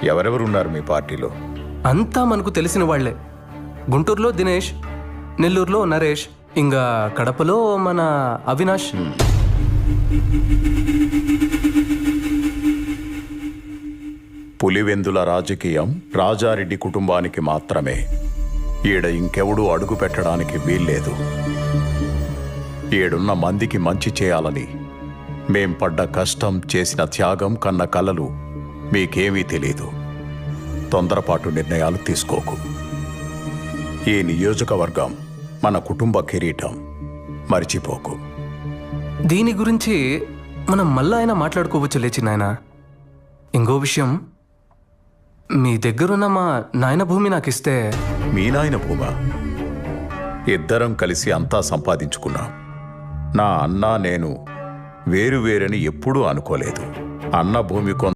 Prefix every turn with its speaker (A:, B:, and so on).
A: ఎవరెవరున్నారు మీ పార్టీలో?
B: అంతా మనకు తెలిసిన వాళ్లే. గుంటూరులో దినేష్, నెల్లూరులో నరేష్, ఇంకా కడపలో మన అవినాష్.
A: పులివెందుల రాజకీయం రాజారెడ్డి కుటుంబానికి మాత్రమే. ఈడ ఇంకెవడూ అడుగు పెట్టడానికి వీల్లేదు. ఈడున్న మందికి మంచి చేయాలని మేం పడ్డ కష్టం, చేసిన త్యాగం, కన్న కలలు మీకేమీ తెలీదు. తొందరపాటు నిర్ణయాలు తీసుకోకు. ఈ నియోజకవర్గం మన కుటుంబ కిరీటం, మర్చిపోకు.
B: దీని గురించి మనం మళ్ళా అయినా మాట్లాడుకోవచ్చు లేచి నాయన. ఇంకో విషయం, మీ దగ్గరున్న మా నాయన భూమి నాకు ఇస్తే.
A: మీ నాయన భూమా? ఇద్దరం కలిసి అంతా సంపాదించుకున్నాం. నా అన్న నేను వేరువేరని ఎప్పుడూ అనుకోలేదు. అన్న భూమి